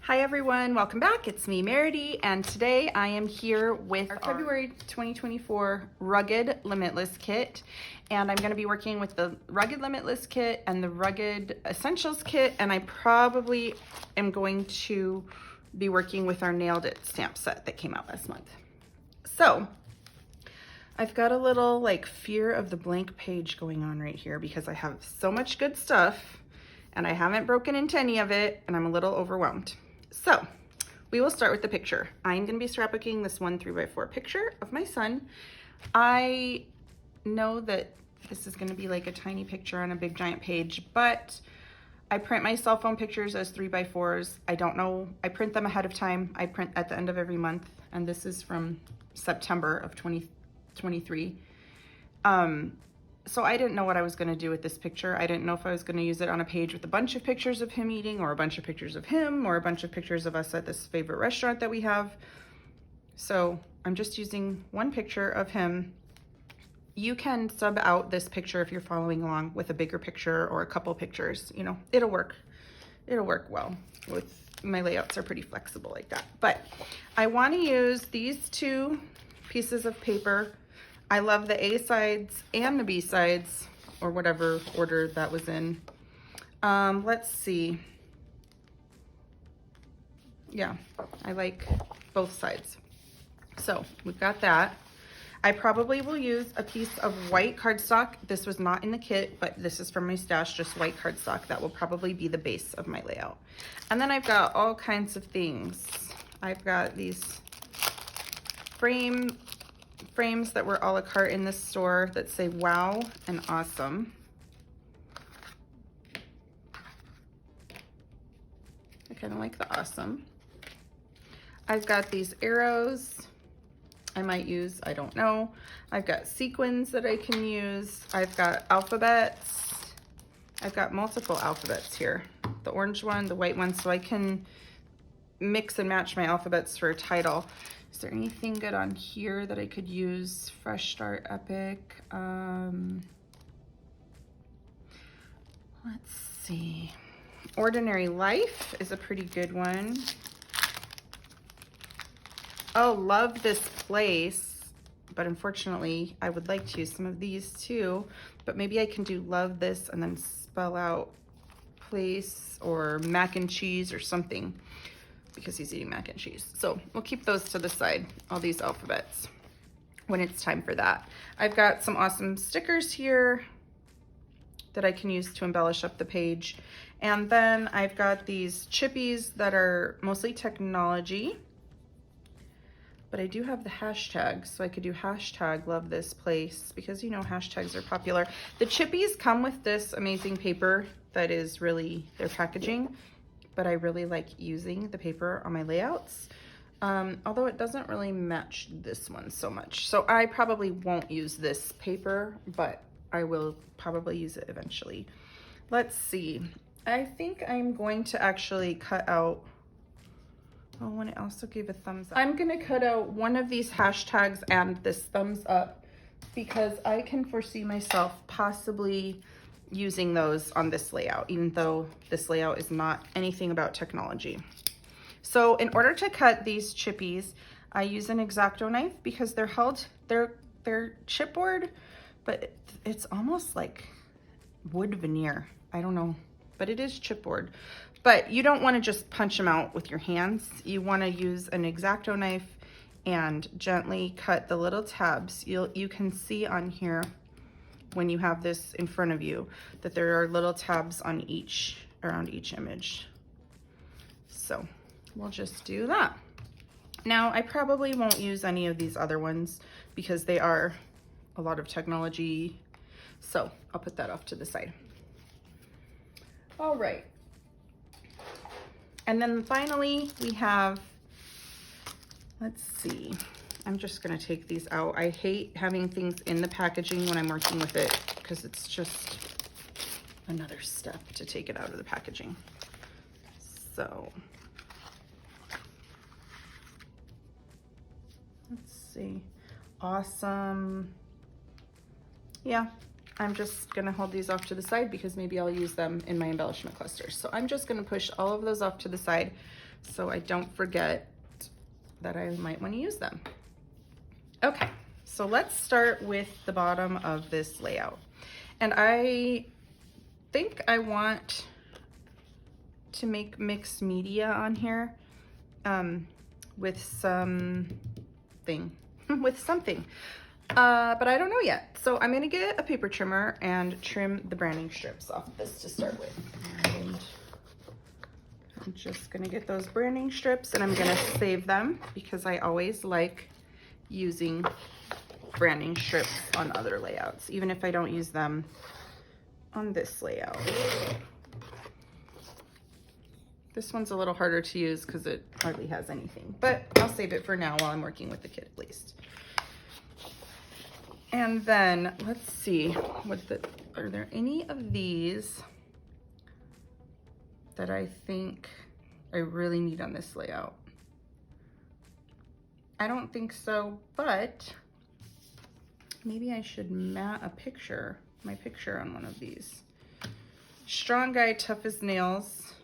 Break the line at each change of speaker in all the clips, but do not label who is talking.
Hi everyone, welcome back. It's me, Meridy, and today I am here with our February 2024 Rugged Limitless Kit. And I'm gonna be working with the Rugged Limitless Kit and the Rugged Essentials Kit, and I probably am going to be working with our Nailed It stamp set that came out last month. So, I've got a little like fear of the blank page going on right here because I have so much good stuff and I haven't broken into any of it and I'm a little overwhelmed. So we will start with the picture. I'm gonna be scrapbooking this 1 3x4 picture of my son. I know that this is gonna be like a tiny picture on a big giant page, but I print my cell phone pictures as 3x4s. I don't know, I print them ahead of time. I print at the end of every month, and this is from September of 2023. So I didn't know what I was gonna do with this picture. I didn't know if I was gonna use it on a page with a bunch of pictures of him eating, or a bunch of pictures of him, or a bunch of pictures of us at this favorite restaurant that we have. So I'm just using one picture of him. You can sub out this picture if you're following along with a bigger picture or a couple pictures, you know, it'll work. It'll work well with, my layouts are pretty flexible like that. But I wanna use these 2 pieces of paper. I love the A sides and the B sides, or whatever order that was in. Let's see. Yeah, I like both sides. So we've got that. I probably will use a piece of white cardstock. This was not in the kit, but this is from my stash, just white cardstock. That will probably be the base of my layout. And then I've got all kinds of things. I've got these frames that were a la carte in this store that say wow and awesome. I kind of like the awesome. I've got these arrows I might use, I don't know. I've got sequins that I can use. I've got alphabets. I've got multiple alphabets here. The orange one, the white one, so I can mix and match my alphabets for a title. Is there anything good on here that I could use? Fresh Start, Epic. Let's see. Ordinary Life is a pretty good one. Oh, Love This Place. But unfortunately, I would like to use some of these too. But maybe I can do Love This and then spell out place or mac and cheese or something, because he's eating mac and cheese. So we'll keep those to the side, all these alphabets, when it's time for that. I've got some awesome stickers here that I can use to embellish up the page. And then I've got these Chippies that are mostly technology, but I do have the hashtags, so I could do hashtag love this place, because you know hashtags are popular. The Chippies come with this amazing paper that is really their packaging, but I really like using the paper on my layouts, although it doesn't really match this one so much. So I probably won't use this paper, but I will probably use it eventually. Let's see. I think I'm going to actually cut out, oh, and it also gave a thumbs up. I'm gonna cut out one of these hashtags and this thumbs up, because I can foresee myself possibly using those on this layout, even though this layout is not anything about technology. So in order to cut these Chippies, I use an X-Acto knife because they're chipboard, but it's almost like wood veneer. I don't know, but it is chipboard. But you don't want to just punch them out with your hands. You want to use an X-Acto knife and gently cut the little tabs. You can see on here, when you have this in front of you, that there are little tabs on around each image. So we'll just do that. Now I probably won't use any of these other ones because they are a lot of technology. So I'll put that off to the side. All right. And then finally we have, let's see. I'm just gonna take these out. I hate having things in the packaging when I'm working with it because it's just another step to take it out of the packaging. So let's see. Awesome. Yeah, I'm just gonna hold these off to the side because maybe I'll use them in my embellishment clusters. So I'm just gonna push all of those off to the side so I don't forget that I might want to use them. Okay, so let's start with the bottom of this layout. And I think I want to make mixed media on here with something, but I don't know yet. So I'm gonna get a paper trimmer and trim the branding strips off of this to start with. And I'm just gonna get those branding strips and I'm gonna save them because I always like using branding strips on other layouts, even if I don't use them on this layout. This one's a little harder to use because it hardly has anything, but I'll save it for now while I'm working with the kit at least. And then let's see, are there any of these that I think I really need on this layout? I don't think so, but maybe I should mat my picture on one of these. Strong Guy, Tough as Nails.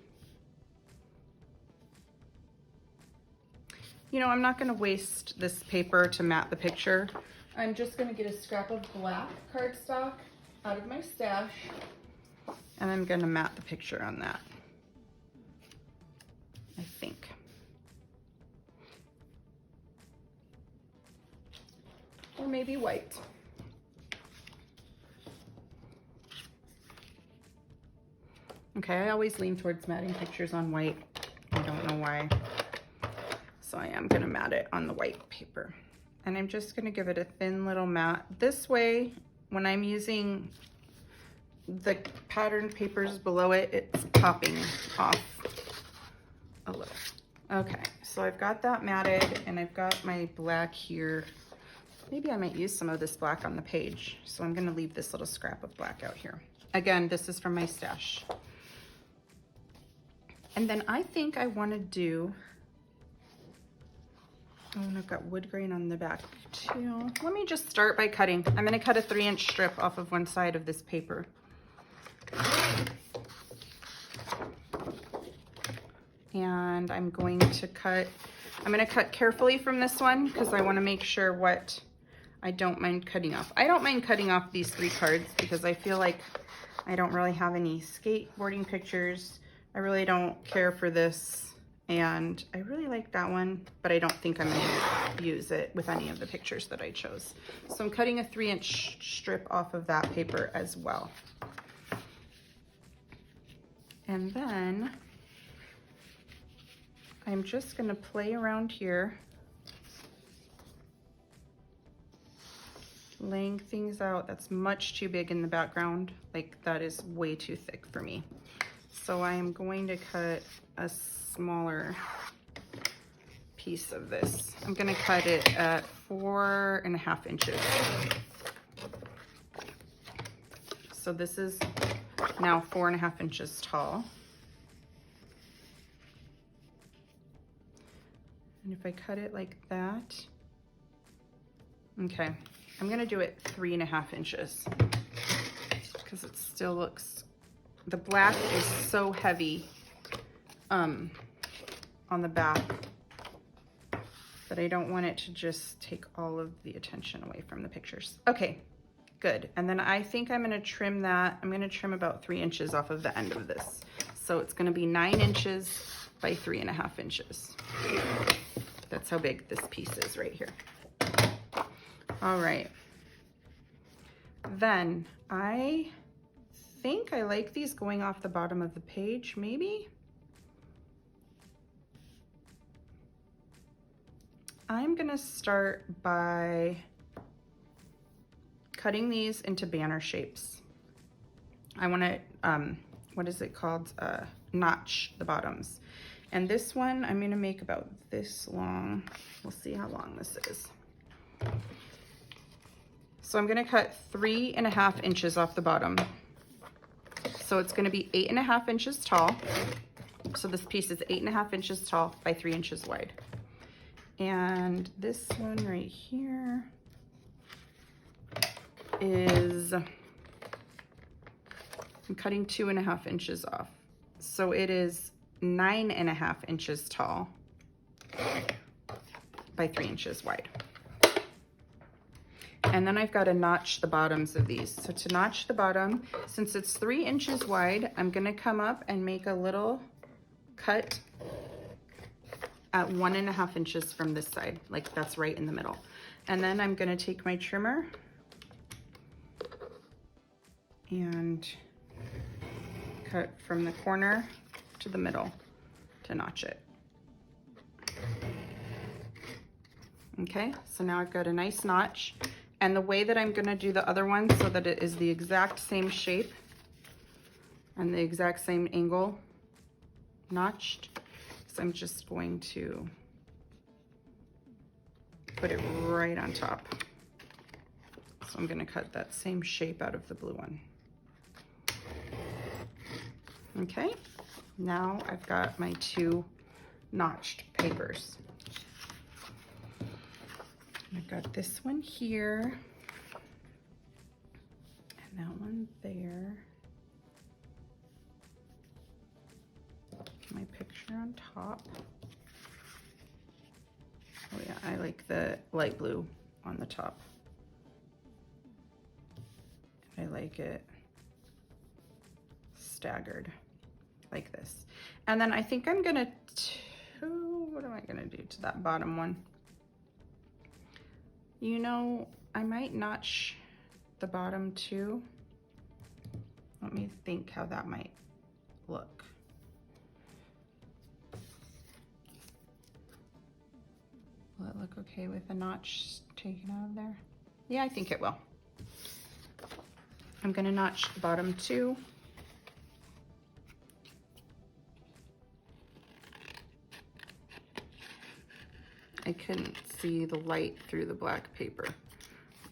You know, I'm not gonna waste this paper to mat the picture. I'm just gonna get a scrap of black cardstock out of my stash and I'm gonna mat the picture on that, I think. Or maybe white. Okay, I always lean towards matting pictures on white. I don't know why. So I am gonna mat it on the white paper. And I'm just gonna give it a thin little mat. This way, when I'm using the patterned papers below it, it's popping off a little. Okay, so I've got that matted and I've got my black here. Maybe I might use some of this black on the page. So I'm gonna leave this little scrap of black out here. Again, this is from my stash. And then I think I wanna do, oh, and I've got wood grain on the back too. Let me just start by cutting. I'm gonna cut a 3-inch strip off of one side of this paper. And I'm going to cut carefully from this one because I wanna make sure what I don't mind cutting off. I don't mind cutting off these 3 cards because I feel like I don't really have any skateboarding pictures. I really don't care for this. And I really like that one, but I don't think I'm gonna use it with any of the pictures that I chose. So I'm cutting a 3-inch strip off of that paper as well. And then I'm just gonna play around here, laying things out. That's much too big in the background. Like that is way too thick for me. So I am going to cut a smaller piece of this. I'm gonna cut it at 4.5 inches. So this is now 4.5 inches tall. And if I cut it like that, okay, I'm gonna do it 3.5 inches because it still looks, the black is so heavy on the back that I don't want it to just take all of the attention away from the pictures. Okay, good. And then I think I'm gonna trim that. I'm gonna trim about 3 inches off of the end of this. So it's gonna be 9 inches by 3.5 inches. That's how big this piece is right here. All right. Then I think I like these going off the bottom of the page, maybe. I'm gonna start by cutting these into banner shapes. I wanna, what is it called? Notch the bottoms. And this one, I'm gonna make about this long. We'll see how long this is. So I'm gonna cut 3.5 inches off the bottom. So it's gonna be 8.5 inches tall. So this piece is 8.5 inches tall by 3 inches wide. And this one right here is, I'm cutting 2.5 inches off. So it is 9.5 inches tall by 3 inches wide. And then I've got to notch the bottoms of these. So to notch the bottom, since it's 3 inches wide, I'm gonna come up and make a little cut at 1.5 inches from this side, like that's right in the middle. And then I'm gonna take my trimmer and cut from the corner to the middle to notch it. Okay, so now I've got a nice notch. And the way that I'm gonna do the other one so that it is the exact same shape and the exact same angle notched, so I'm just going to put it right on top. So I'm gonna cut that same shape out of the blue one. Okay, now I've got my 2 notched papers. I've got this one here and that one there. My picture on top. Oh yeah, I like the light blue on the top. I like it staggered like this. And then I think I'm gonna, what am I gonna do to that bottom one? You know, I might notch the bottom too. Let me think how that might look. Will it look okay with a notch taken out of there? Yeah, I think it will. I'm gonna notch the bottom too. I couldn't see the light through the black paper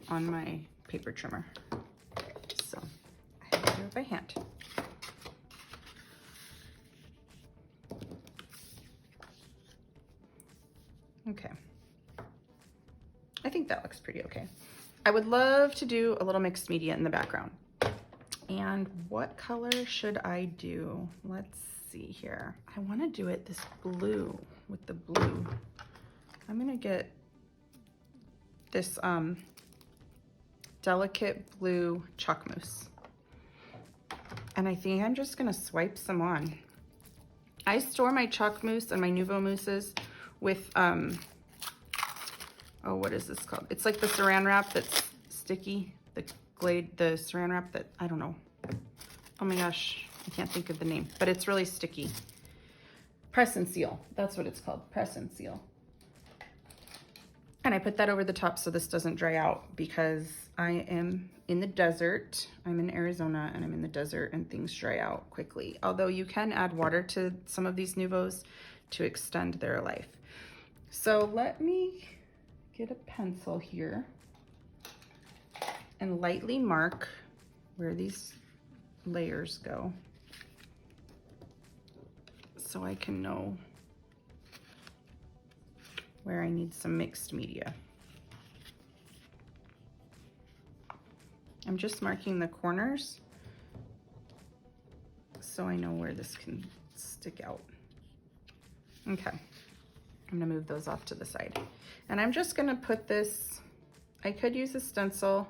on my paper trimmer, so I had to do it by hand. Okay, I think that looks pretty okay. I would love to do a little mixed media in the background. And what color should I do? Let's see here. I want to do it this blue with the blue. I'm gonna get this delicate blue chalk mousse. And I think I'm just gonna swipe some on. I store my chalk mousse and my Nuvo mousses with, oh, what is this called? It's like the saran wrap that's sticky, the saran wrap that, I don't know. Oh my gosh, I can't think of the name, but it's really sticky. Press and seal, that's what it's called, press and seal. And I put that over the top so this doesn't dry out because I am in the desert. I'm in Arizona and I'm in the desert and things dry out quickly. Although you can add water to some of these Nuvos to extend their life. So let me get a pencil here and lightly mark where these layers go so I can know where I need some mixed media. I'm just marking the corners so I know where this can stick out. Okay, I'm gonna move those off to the side. And I'm just gonna put this, I could use a stencil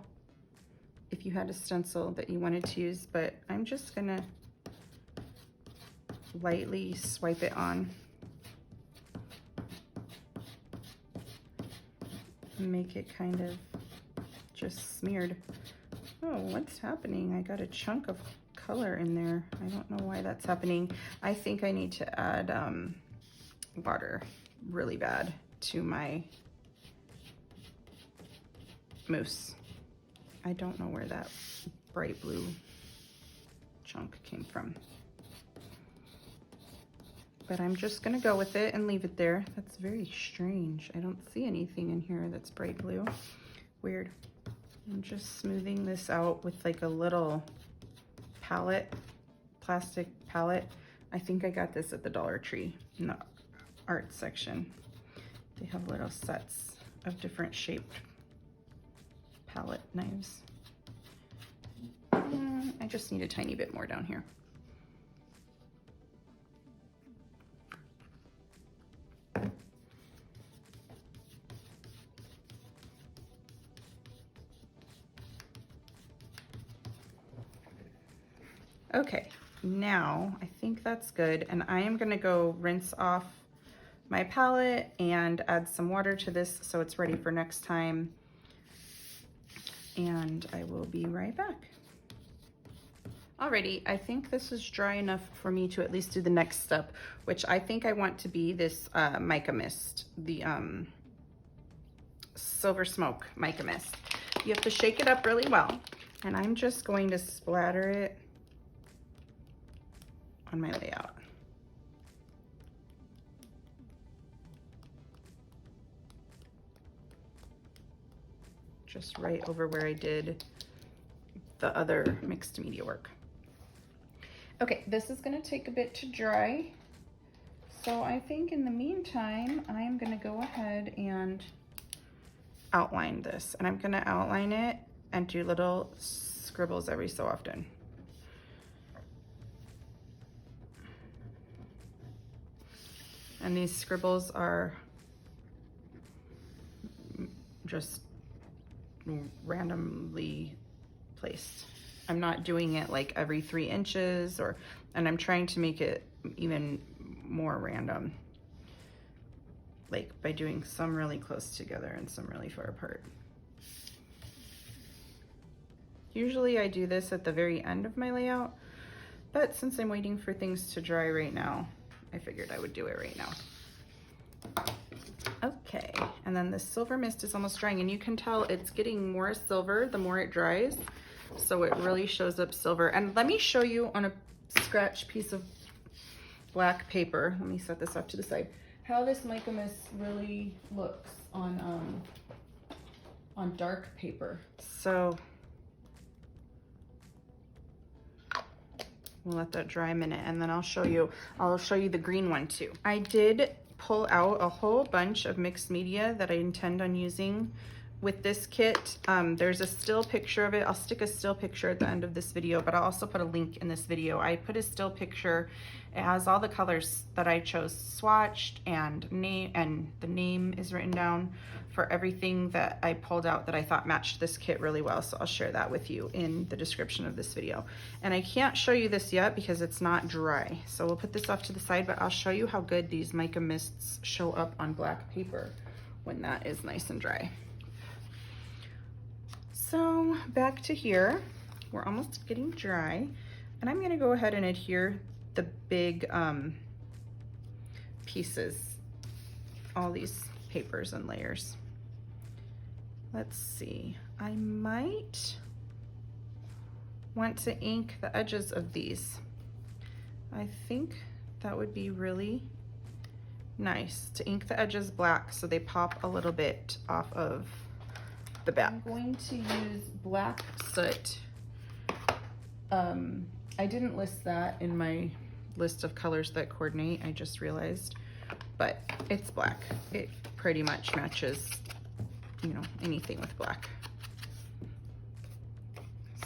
if you had a stencil that you wanted to use, but I'm just gonna lightly swipe it on. Make it kind of just smeared. Oh, what's happening? I got a chunk of color in there. I don't know why that's happening. I think I need to add water really bad to my mousse. I don't know where that bright blue chunk came from. But I'm just gonna go with it and leave it there. That's very strange. I don't see anything in here that's bright blue. Weird. I'm just smoothing this out with like a little palette, plastic palette. I think I got this at the Dollar Tree in the art section. They have little sets of different shaped palette knives. I just need a tiny bit more down here. Okay, now I think that's good, and I am gonna go rinse off my palette and add some water to this so it's ready for next time, and I will be right back. Alrighty, I think this is dry enough for me to at least do the next step, which I think I want to be this mica mist, the Silver Smoke mica mist. You have to shake it up really well, and I'm just going to splatter it on my layout. Just right over where I did the other mixed media work. Okay, this is gonna take a bit to dry. So I think in the meantime, I'm gonna go ahead and outline this. And I'm gonna outline it and do little scribbles every so often. And these scribbles are just randomly placed. I'm not doing it like every 3 inches and I'm trying to make it even more random, like by doing some really close together and some really far apart. Usually I do this at the very end of my layout, but since I'm waiting for things to dry right now, I figured I would do it right now. Okay, and then the silver mist is almost drying, and you can tell it's getting more silver the more it dries, so it really shows up silver. And let me show you on a scratch piece of black paper, let me set this off to the side, how this mica mist really looks on dark paper. So we'll let that dry a minute, and then I'll show you the green one too. I did pull out a whole bunch of mixed media that I intend on using with this kit. There's a still picture of it. I'll stick a still picture at the end of this video, but I'll also put a link in this video. I put a still picture. It has all the colors that I chose swatched, and the name is written down for everything that I pulled out that I thought matched this kit really well. So I'll share that with you in the description of this video. And I can't show you this yet because it's not dry. So we'll put this off to the side, but I'll show you how good these mica mists show up on black paper when that is nice and dry. So back to here, we're almost getting dry, and I'm gonna go ahead and adhere the big pieces, all these papers and layers. Let's see, I might want to ink the edges of these. I think that would be really nice to ink the edges black so they pop a little bit off of the back. I'm going to use black soot. I didn't list that in my list of colors that coordinate, I just realized, but it's black. It pretty much matches, you know, anything with black.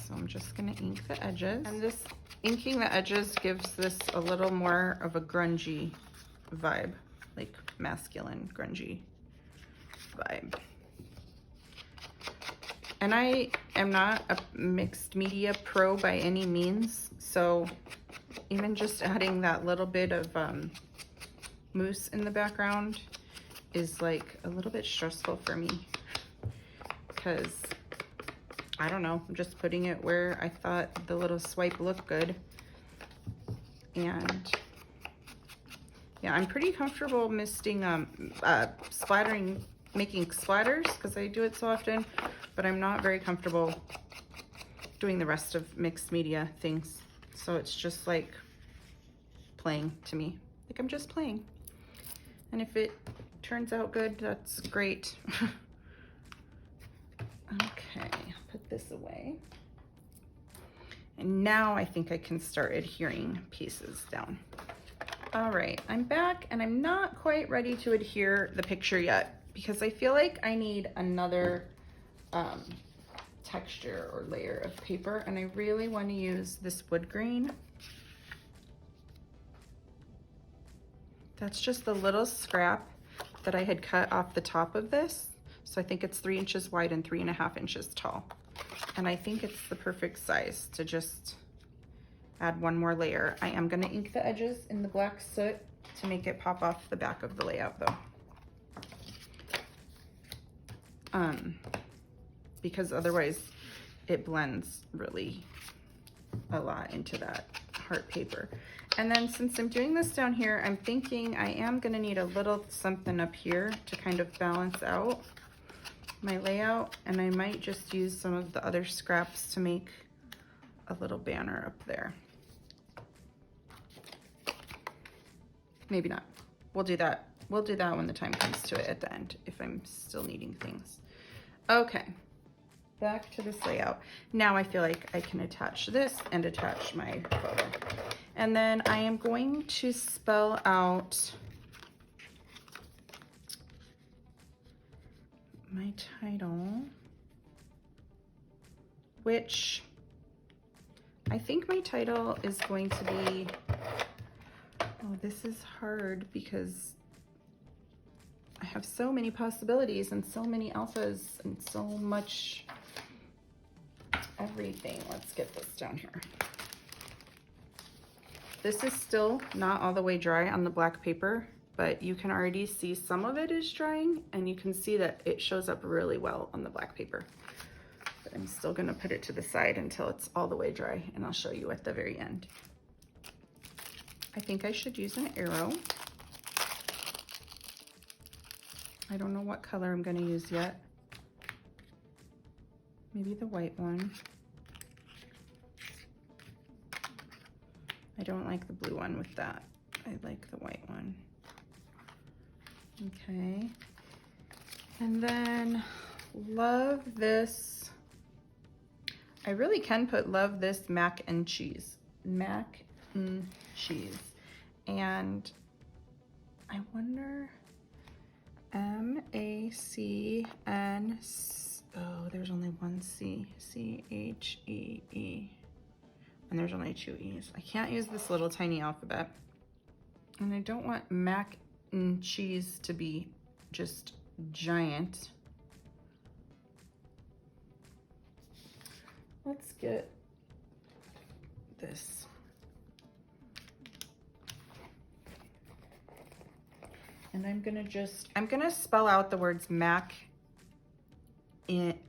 So I'm just gonna ink the edges, and this inking the edges gives this a little more of a grungy vibe, like masculine grungy vibe. And I am not a mixed media pro by any means, so even just adding that little bit of mousse in the background is like a little bit stressful for me, because I don't know, I'm just putting it where I thought the little swipe looked good. And yeah, I'm pretty comfortable misting, splattering, making splatters because I do it so often, but I'm not very comfortable doing the rest of mixed media things. So it's just like playing to me, like I'm just playing. And if it turns out good, that's great. Okay, I'll put this away. And now I think I can start adhering pieces down. All right, I'm back, and I'm not quite ready to adhere the picture yet because I feel like I need another texture or layer of paper, and I really want to use this wood grain. That's just the little scrap that I had cut off the top of this. So I think it's 3 inches wide and 3.5 inches tall. And I think it's the perfect size to just add one more layer. I am gonna ink the edges in the black soot to make it pop off the back of the layout though. Because otherwise it blends really a lot into that heart paper. And then since I'm doing this down here, I'm thinking I am gonna need a little something up here to kind of balance out my layout, and I might just use some of the other scraps to make a little banner up there. Maybe not. We'll do that. We'll do that when the time comes to it at the end, if I'm still needing things. Okay, back to this layout. Now I feel like I can attach this and attach my photo. And then I am going to spell out my title, which I think my title is going to be, oh, this is hard because I have so many possibilities and so many alphas and so much everything. Let's get this down here. This is still not all the way dry on the black paper, but you can already see some of it is drying, and you can see that it shows up really well on the black paper. But I'm still gonna put it to the side until it's all the way dry, and I'll show you at the very end. I think I should use an arrow. I don't know what color I'm gonna use yet. Maybe the white one. I don't like the blue one with that. I like the white one. Okay. And then love this. I really can put love this mac and cheese. Mac and cheese. And I wonder, M-A-C-N, oh, there's only one C, C-H-E-E. And there's only two E's. I can't use this little tiny alphabet. And I don't want mac and cheese to be just giant. Let's get this. And I'm gonna spell out the words mac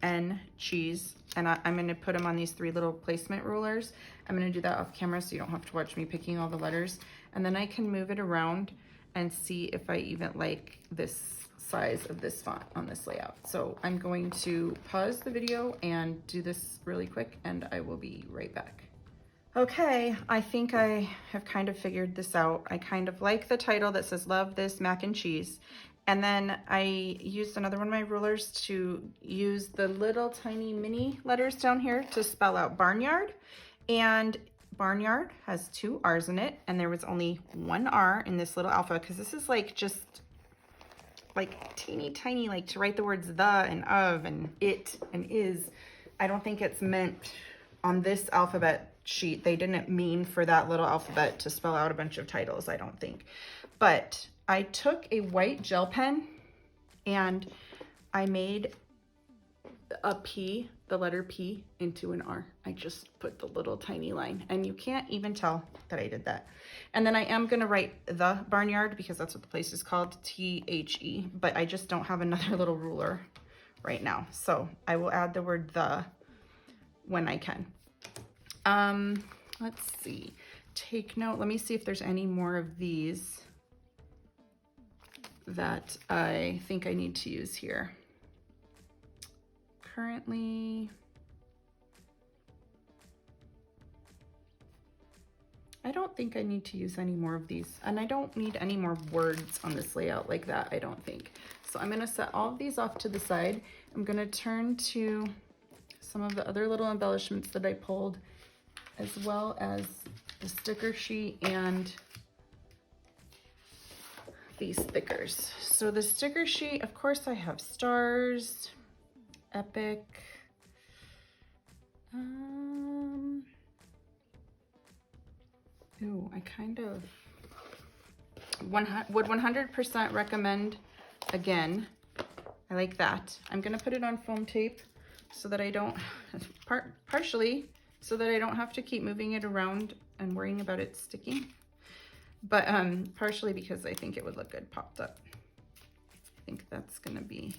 and cheese, and I'm gonna put them on these three little placement rulers. I'm gonna do that off camera so you don't have to watch me picking all the letters. And then I can move it around and see if I even like this size of this font on this layout. So I'm going to pause the video and do this really quick, and I will be right back. Okay, I think I have kind of figured this out. I kind of like the title that says love this mac and cheese. And then I used another one of my rulers to use the little tiny mini letters down here to spell out barnyard. And barnyard has two R's in it, and there was only one R in this little alpha, because this is like just like teeny tiny, like to write the words the and of and it and is. I don't think it's meant on this alphabet sheet. They didn't mean for that little alphabet to spell out a bunch of titles, I don't think. But I took a white gel pen and I made a P, the letter P, into an R. I just put the little tiny line, and you can't even tell that I did that. And then I am gonna write the barnyard, because that's what the place is called, T-H-E, but I just don't have another little ruler right now. So I will add the word the when I can. Let's see, take note. Let me see if there's any more of these that I think I need to use here. Currently, I don't think I need to use any more of these, and I don't need any more words on this layout like that, I don't think. So I'm gonna set all of these off to the side. I'm gonna turn to some of the other little embellishments that I pulled, as well as the sticker sheet and these stickers. So the sticker sheet, of course, I have stars, epic, ooh, I kind of would 100% recommend again. I like that. I'm gonna put it on foam tape so that I don't, partially so that I don't have to keep moving it around and worrying about it sticking. But partially because I think it would look good popped up. I think that's gonna be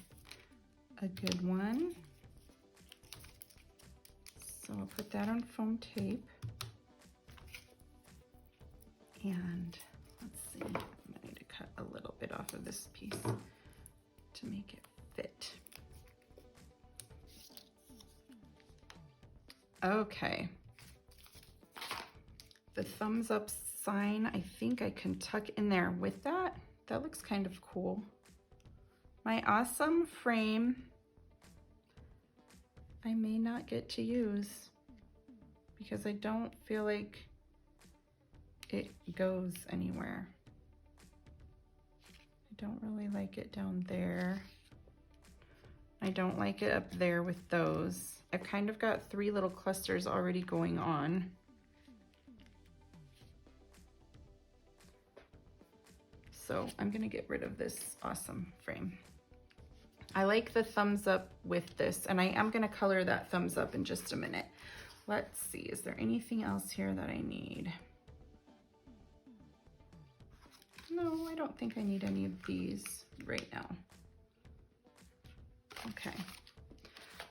a good one. So I'll put that on foam tape. And let's see, I'm gonna need to cut a little bit off of this piece to make it fit. Okay. The thumbs up sign, I think I can tuck in there with that. That looks kind of cool. My awesome frame, I may not get to use because I don't feel like it goes anywhere. I don't really like it down there. I don't like it up there with those. I've kind of got 3 little clusters already going on. So I'm gonna get rid of this awesome frame. I like the thumbs up with this, and I am gonna color that thumbs up in just a minute. Let's see, is there anything else here that I need? No, I don't think I need any of these right now. Okay,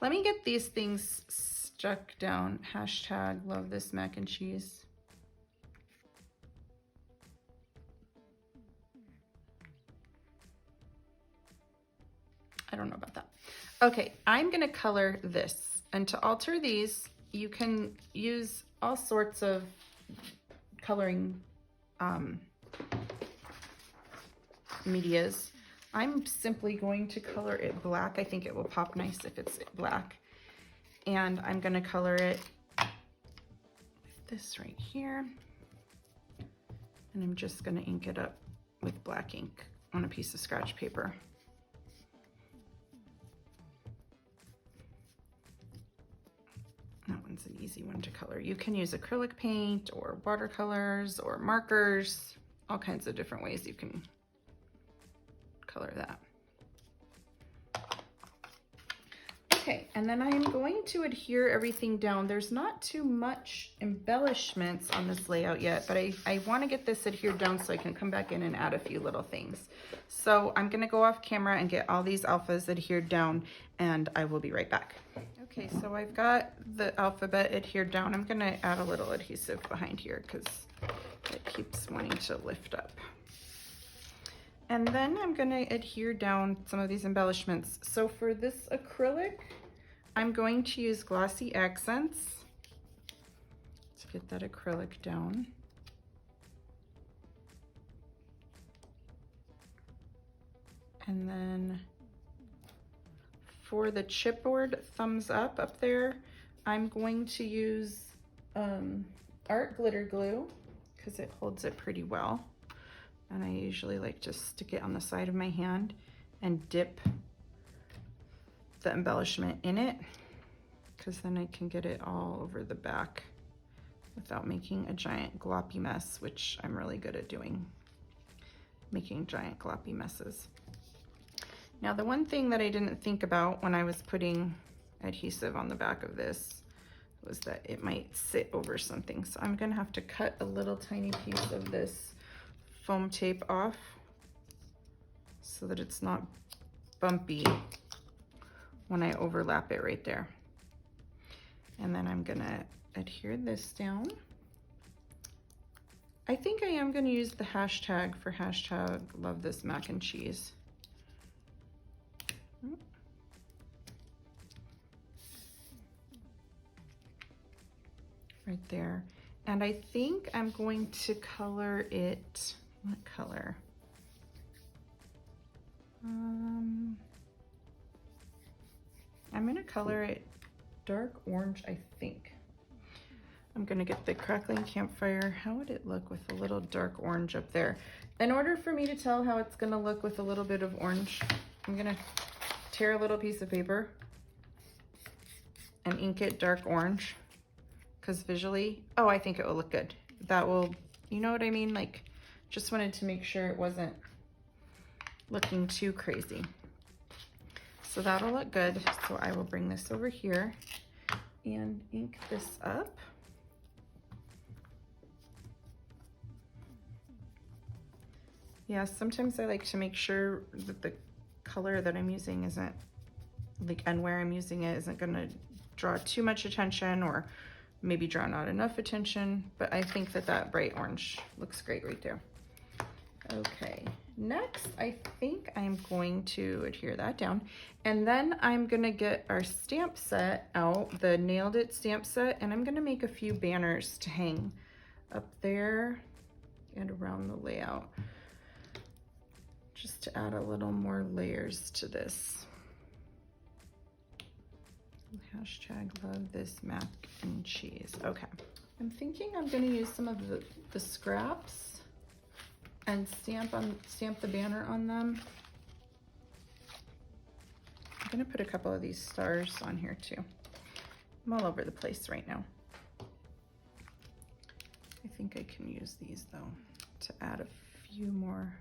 let me get these things stuck down. Hashtag love this mac and cheese. I don't know about that. Okay, I'm gonna color this. And to alter these, you can use all sorts of coloring medias. I'm simply going to color it black. I think it will pop nice if it's black. And I'm gonna color it with this right here. And I'm just gonna ink it up with black ink on a piece of scratch paper. That one's an easy one to color. You can use acrylic paint or watercolors or markers, all kinds of different ways you can color that. Okay, and then I'm going to adhere everything down. There's not too much embellishments on this layout yet, but I want to get this adhered down so I can come back in and add a few little things. So I'm going to go off camera and get all these alphas adhered down, and I will be right back. Okay, so I've got the alphabet adhered down. I'm going to add a little adhesive behind here because it keeps wanting to lift up. And then I'm going to adhere down some of these embellishments. So for this acrylic, I'm going to use glossy accents to get that acrylic down. And then for the chipboard thumbs up there, I'm going to use art glitter glue because it holds it pretty well. And I usually like to stick it on the side of my hand and dip the embellishment in it, because then I can get it all over the back without making a giant gloppy mess, which I'm really good at doing, making giant gloppy messes. Now, the one thing that I didn't think about when I was putting adhesive on the back of this was that it might sit over something. So I'm gonna have to cut a little tiny piece of this foam tape off so that it's not bumpy when I overlap it right there. And then I'm gonna adhere this down. I think I am gonna use the hashtag for hashtag love this mac and cheese. Right there. And I think I'm going to color it, what color? I'm gonna color it dark orange, I think. I'm gonna get the crackling campfire. How would it look with a little dark orange up there? In order for me to tell how it's gonna look with a little bit of orange, I'm gonna tear a little piece of paper and ink it dark orange, because visually, oh, I think it will look good. That will, you know what I mean? Like, just wanted to make sure it wasn't looking too crazy. So that'll look good. So I will bring this over here and ink this up. Yeah, sometimes I like to make sure that the color that I'm using isn't, like, and where I'm using it isn't gonna draw too much attention or maybe draw not enough attention, but I think that that bright orange looks great right there. Okay, next I think I'm going to adhere that down, and then I'm gonna get our stamp set out, the Nailed It stamp set, and I'm gonna make a few banners to hang up there and around the layout, just to add a little more layers to this. Hashtag love this mac and cheese. Okay, I'm thinking I'm gonna use some of the scraps and stamp the banner on them. I'm gonna put a couple of these stars on here too. I'm all over the place right now. I think I can use these though to add a few more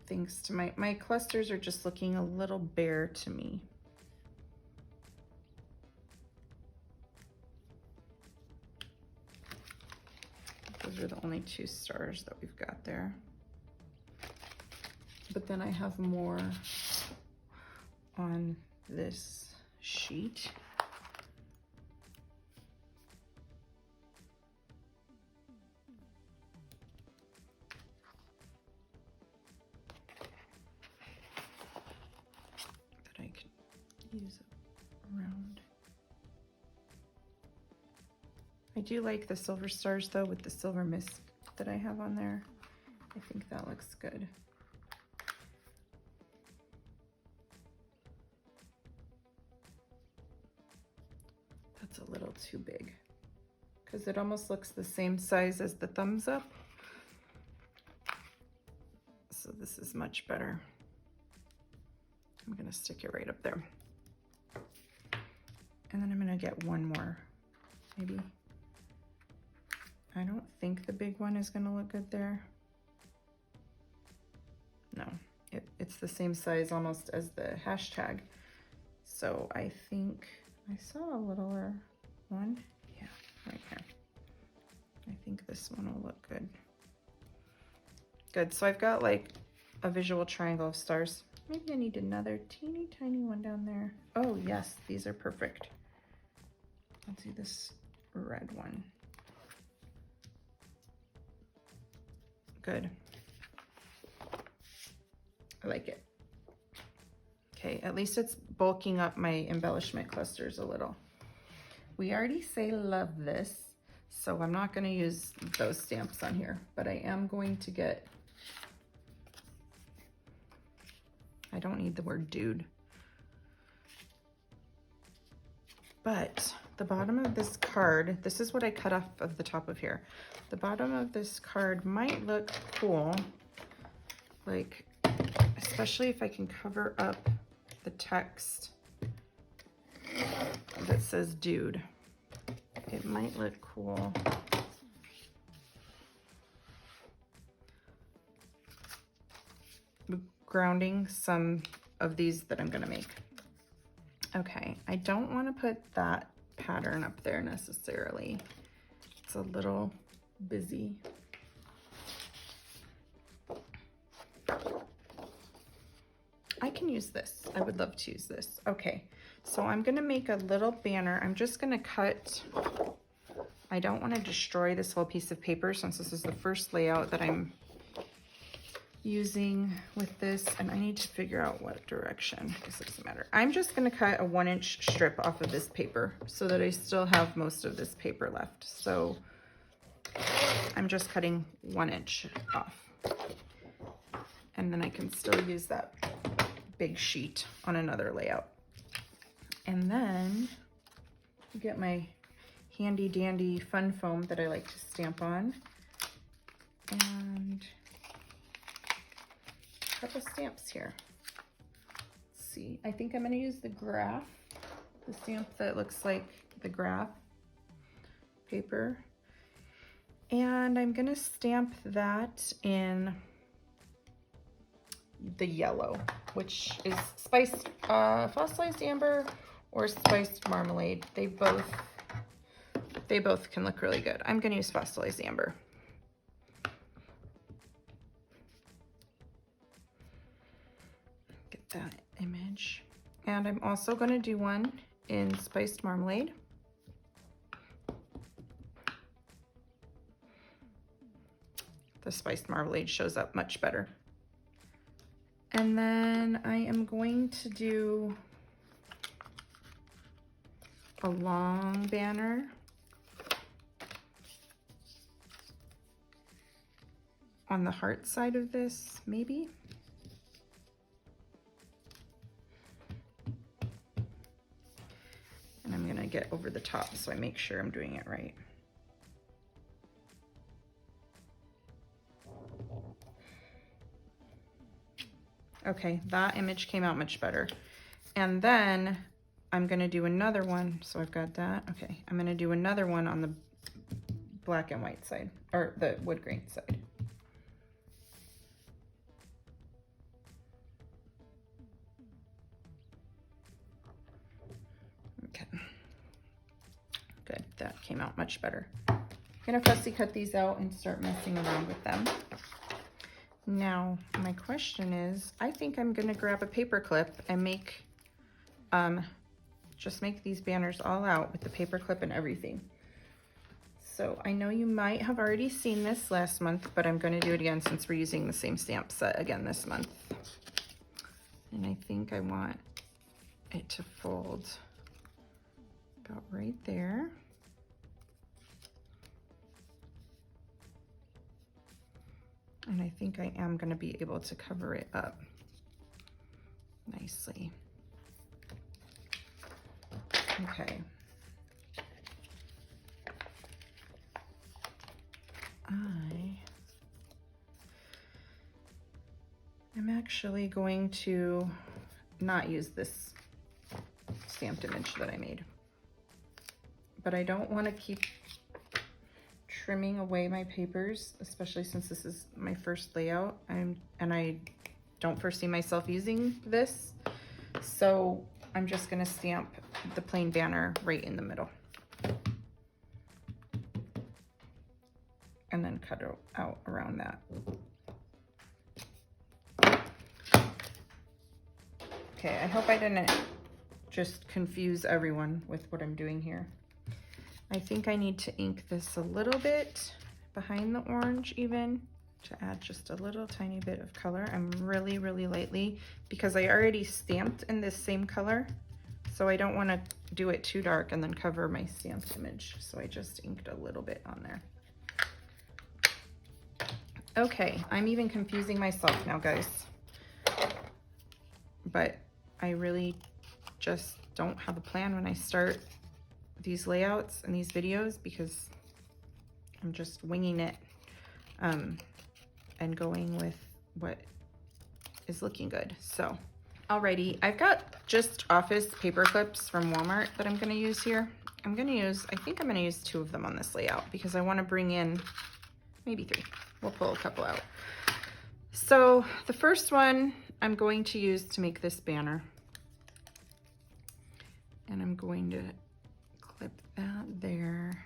things to my clusters are just looking a little bare to me. Those are the only 2 stars that we've got there. But then I have more on this sheet. That I can use around. I do like the silver stars though, with the silver mist that I have on there. I think that looks good. That's a little too big because it almost looks the same size as the thumbs up. So this is much better. I'm gonna stick it right up there. And then I'm gonna get one more, maybe. I don't think the big one is gonna look good there. No, it's the same size almost as the hashtag. So I think I saw a littler one. Yeah, right here. I think this one will look good. Good, so I've got like a visual triangle of stars. Maybe I need another teeny tiny one down there. Oh yes, these are perfect. I'll do this red one. Good. I like it. Okay, at least it's bulking up my embellishment clusters a little. We already say love this, so I'm not going to use those stamps on here, but I am going to get, I don't need the word dude, but the bottom of this card, this is what I cut off of the top of here. The bottom of this card might look cool, like, especially if I can cover up the text that says dude. It might look cool. Grounding some of these that I'm gonna make. Okay, I don't want to put that pattern up there necessarily. It's a little busy. I can use this. I would love to use this. Okay, so I'm gonna make a little banner. I'm just gonna cut, I don't want to destroy this whole piece of paper since this is the first layout that I'm using with this, and I need to figure out what direction. This doesn't matter. I'm just gonna cut a 1-inch strip off of this paper so that I still have most of this paper left. So I'm just cutting 1 inch off. And then I can still use that big sheet on another layout. And then get my handy dandy fun foam that I like to stamp on, and a couple stamps here. Let's see, I think I'm gonna use the graph, the stamp that looks like the graph paper. And I'm gonna stamp that in the yellow, which is spiced fossilized amber or spiced marmalade. They both can look really good. I'm gonna use fossilized amber. that image. And I'm also going to do one in Spiced Marmalade. The Spiced Marmalade shows up much better. And then I am going to do a long banner on the heart side of this, maybe. And I'm gonna get over the top so I make sure I'm doing it right. Okay, that image came out much better. And then I'm gonna do another one. So I've got that. Okay, I'm gonna do another one on the black and white side, or the wood grain side. Okay, good, that came out much better. I'm gonna fussy cut these out and start messing around with them. Now, my question is, I think I'm gonna grab a paper clip and make, just make these banners all out with the paper clip and everything. So I know you might have already seen this last month, but I'm gonna do it again since we're using the same stamp set again this month. And I think I want it to fold about right there. And I think I am going to be able to cover it up nicely. Okay. I'm actually going to not use this stamped image that I made, but I don't want to keep trimming away my papers, especially since this is my first layout, and I don't foresee myself using this. So I'm just gonna stamp the plain banner right in the middle. And then cut it out around that. Okay, I hope I didn't just confuse everyone with what I'm doing here. I think I need to ink this a little bit behind the orange even to add just a little tiny bit of color. I'm really, really lightly, because I already stamped in this same color, so I don't want to do it too dark and then cover my stamped image. So I just inked a little bit on there. Okay, I'm even confusing myself now, guys. But I really just don't have a plan when I start these layouts and these videos, because I'm just winging it and going with what is looking good. So alrighty, I've got just office paper clips from Walmart that I'm going to use here. I think I'm going to use 2 of them on this layout, because I want to bring in maybe 3. We'll pull a couple out. So the first one I'm going to use to make this banner, and I'm going to clip that there,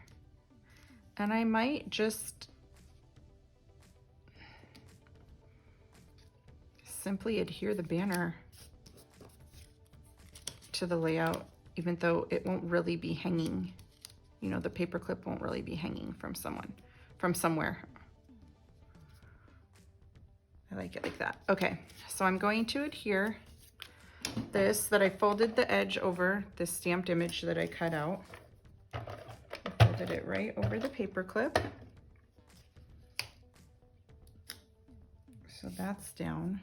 and I might just simply adhere the banner to the layout, even though it won't really be hanging. You know, the paper clip won't really be hanging from somewhere. I like it like that. Okay, so I'm going to adhere this that I folded the edge over, this stamped image that I cut out. I folded it right over the paper clip. So that's down.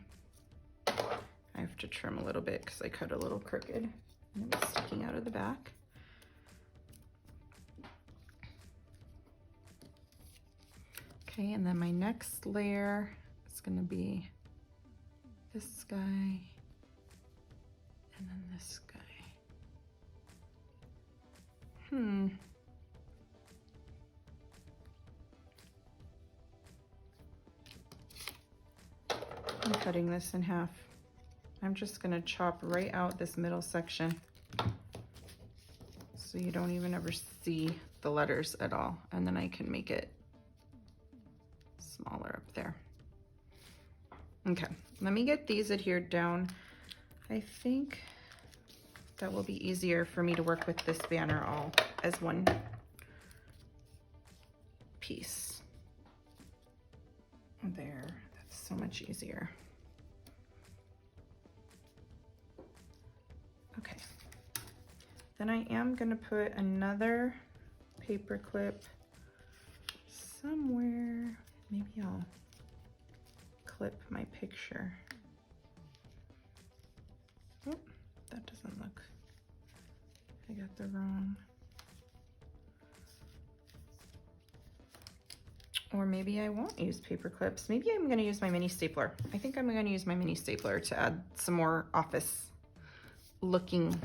I have to trim a little bit because I cut a little crooked and it was sticking out of the back. Okay, and then my next layer is going to be this guy and then this guy. I'm cutting this in half. I'm just going to chop right out this middle section so you don't even ever see the letters at all, and then I can make it smaller up there. Okay, let me get these adhered down. I think that will be easier for me to work with this banner all as one piece. There, that's so much easier. Okay, then I am gonna put another paper clip somewhere. Maybe I'll clip my picture. Oh, that doesn't look, I got the wrong. Or maybe I won't use paper clips. Maybe I'm gonna use my mini stapler. I think I'm gonna use my mini stapler to add some more office looking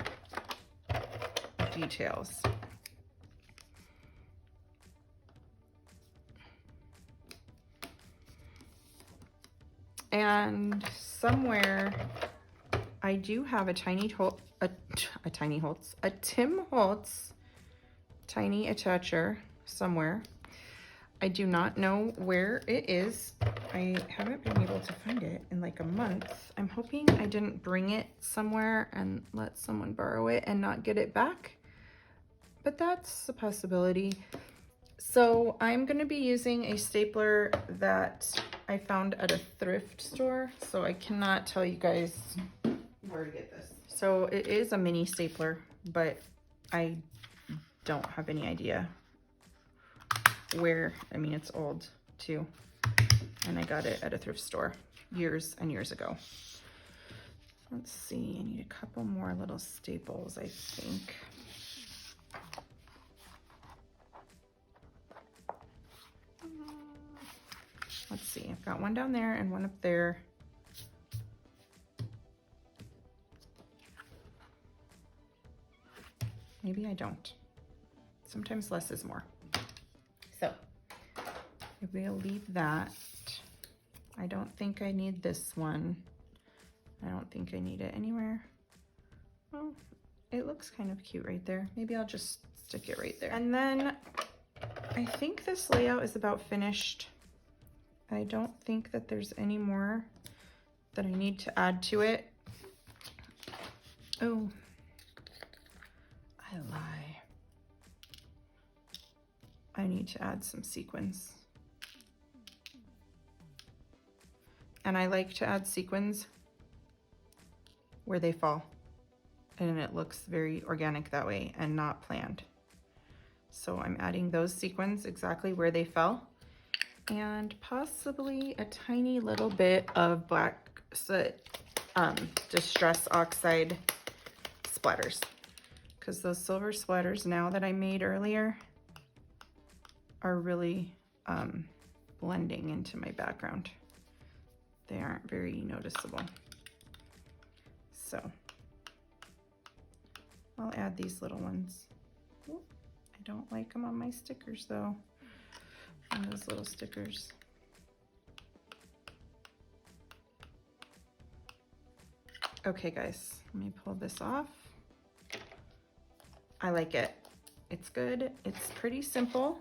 details. And somewhere I do have a Tim Holtz tiny attacher somewhere. I do not know where it is. I haven't been able to find it in like a month. I'm hoping I didn't bring it somewhere and let someone borrow it and not get it back, but that's a possibility. So I'm gonna be using a stapler that I found at a thrift store, so I cannot tell you guys where to get this. So it is a mini stapler, but I don't have any idea where. I mean, it's old too, and I got it at a thrift store years and years ago. Let's see, I need a couple more little staples, I think. Let's see, I've got one down there and one up there. Maybe I don't. Sometimes less is more. So we'll leave that. I don't think I need this one. I don't think I need it anywhere. Well, it looks kind of cute right there. Maybe I'll just stick it right there. And then I think this layout is about finished. I don't think that there's any more that I need to add to it. Oh, I lie. I need to add some sequins. And I like to add sequins where they fall. And it looks very organic that way and not planned. So I'm adding those sequins exactly where they fell. And possibly a tiny little bit of black Distress Oxide splatters. Because those silver splatters now that I made earlier are really blending into my background. They aren't very noticeable. So I'll add these little ones. Ooh, I don't like them on my stickers though. On those little stickers. Okay guys, let me pull this off. I like it. It's good. It's pretty simple.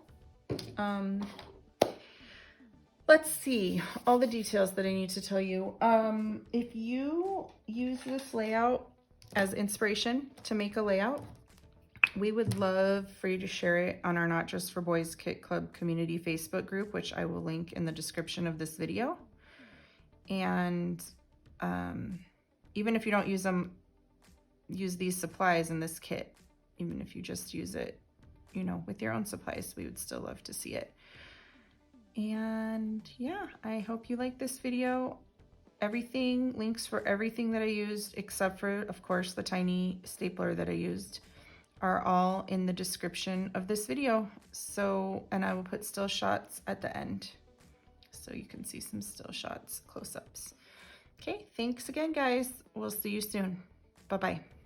Let's see all the details that I need to tell you. If you use this layout as inspiration to make a layout, we would love for you to share it on our Not Just for Boys Kit Club community Facebook group, which I will link in the description of this video. And even if you don't use them, use these supplies in this kit. Even if you just use it, you know, with your own supplies, we would still love to see it. And yeah, I hope you like this video. Links for everything that I used, except for, of course, the tiny stapler that I used, are all in the description of this video. So, and I will put still shots at the end so you can see some still shots, close-ups. Okay, thanks again, guys. We'll see you soon. Bye-bye.